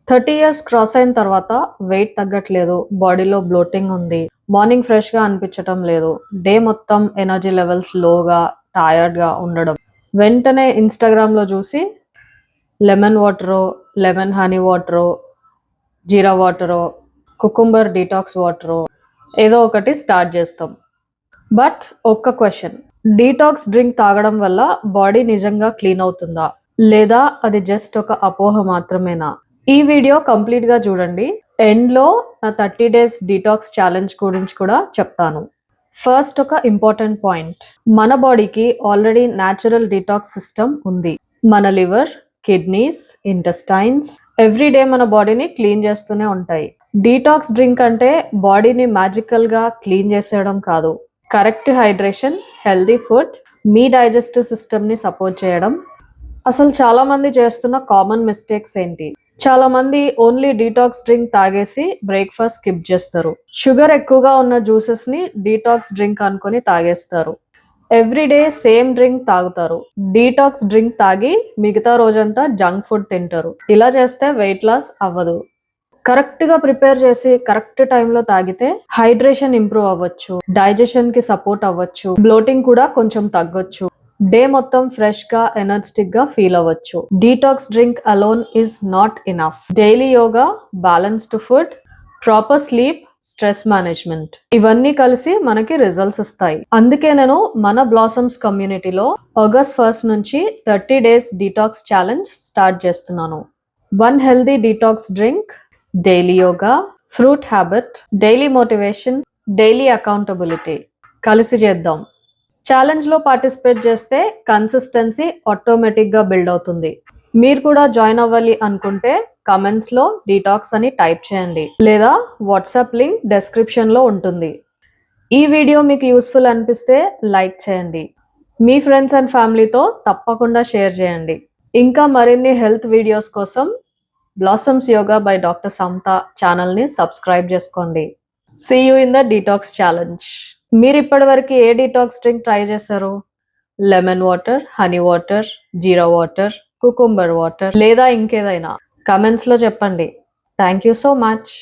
30 years cross అయిన తర్వాత wait తగ్గట్లేదు, బాడీలో బ్లోటింగ్ ఉంది, మార్నింగ్ ఫ్రెష్గా అనిపించటం లేదు, డే మొత్తం ఎనర్జీ లెవెల్స్ లోగా టైర్డ్గా ఉండడం. వెంటనే ఇన్స్టాగ్రామ్లో చూసి లెమన్ వాటరో, లెమన్ హనీ వాటరో, జీరా వాటరో, కుకుంబర్ డీటాక్స్ వాటరో ఏదో ఒకటి స్టార్ట్ చేస్తాం. బట్ ఒక్క క్వశ్చన్, డీటాక్స్ డ్రింక్ తాగడం వల్ల బాడీ నిజంగా క్లీన్ అవుతుందా, లేదా అది జస్ట్ ఒక అపోహ మాత్రమేనా? ఈ వీడియో కంప్లీట్గా చూడండి. ఎండ్లో నా 30 డేస్ డీటాక్స్ ఛాలెంజ్ గురించి కూడా చెప్తాను. ఫస్ట్ ఒక ఇంపార్టెంట్ పాయింట్, మన బాడీకి ఆల్రెడీ న్యాచురల్ డీటాక్స్ సిస్టమ్ ఉంది. మన లివర్, కిడ్నీస్, ఇంటెస్టైన్స్ ఎవ్రీడే మన బాడీని క్లీన్ చేస్తూనే ఉంటాయి. డీటాక్స్ డ్రింక్ అంటే బాడీని మ్యాజికల్గా క్లీన్ చేసేయడం కాదు, కరెక్ట్ హైడ్రేషన్, హెల్దీ ఫుడ్, మీ డైజెస్టివ్ సిస్టమ్ని సపోర్ట్ చేయడం. అసలు చాలామంది చేస్తున్న కామన్ మిస్టేక్స్ ఏంటి? చాలామంది ఓన్లీ డీటాక్స్ డ్రింక్ తాగేసి బ్రేక్ఫాస్ట్ స్కిప్ చేస్తారు. షుగర్ ఎక్కువగా ఉన్న జ్యూసెస్ని డీటాక్స్ డ్రింక్ అనుకొని తాగేస్తారు. ఎవ్రీడే సేమ్ డ్రింక్ తాగుతారు. డీటాక్స్ డ్రింక్ తాగి మిగతా రోజంతా జంక్ ఫుడ్ తింటారు. ఇలా చేస్తే వెయిట్ లాస్ అవ్వదు. కరెక్ట్గా ప్రిపేర్ చేసి కరెక్ట్ టైంలో తాగితే హైడ్రేషన్ ఇంప్రూవ్ అవ్వచ్చు, డైజెషన్కి సపోర్ట్ అవ్వచ్చు, బ్లోటింగ్ కూడా కొంచెం తగ్గొచ్చు, డే మొత్తం ఫ్రెష్గా ఎనర్జెటిక్గా ఫీల్ అవ్వచ్చు. Detox drink alone is not enough. Daily yoga, balanced food, proper sleep, stress management ఇవన్నీ కలిసి మనకి రిజల్ట్స్ ఇస్తాయి. అందుకే నేను మన బ్లాసమ్స్ కమ్యూనిటీలో ఆగస్ట్ 1 నుంచి 30 డేస్ డీటాక్స్ ఛాలెంజ్ స్టార్ట్ చేస్తున్నాను. 1 healthy detox drink, daily yoga, fruit habit, daily motivation, daily accountability కలిసి చేద్దాం. ఛాలెంజ్లో పార్టిసిపేట్ చేస్తే కన్సిస్టెన్సీ ఆటోమేటిక్గా బిల్డ్ అవుతుంది. మీరు కూడా జాయిన్ అవ్వాలి అనుకుంటే కమెంట్స్లో డీటాక్స్ అని టైప్ చేయండి, లేదా వాట్సాప్ లింక్ డెస్క్రిప్షన్లో ఉంటుంది. ఈ వీడియో మీకు యూస్ఫుల్ అనిపిస్తే లైక్ చేయండి, మీ ఫ్రెండ్స్ అండ్ ఫ్యామిలీతో తప్పకుండా షేర్ చేయండి. ఇంకా మరిన్ని హెల్త్ వీడియోస్ కోసం blossoms yoga by doctor Samatha ఛానల్ని సబ్స్క్రైబ్ చేసుకోండి. See you in the detox challenge. మీరు ఇప్పటివరకు ఏ డీటాక్స్ డ్రింక్ ట్రై చేశారు? Lemon water, honey water, jeera water, cucumber water లేదా ఇంకేదైనా కమెంట్స్లో చెప్పండి. Thank you so much.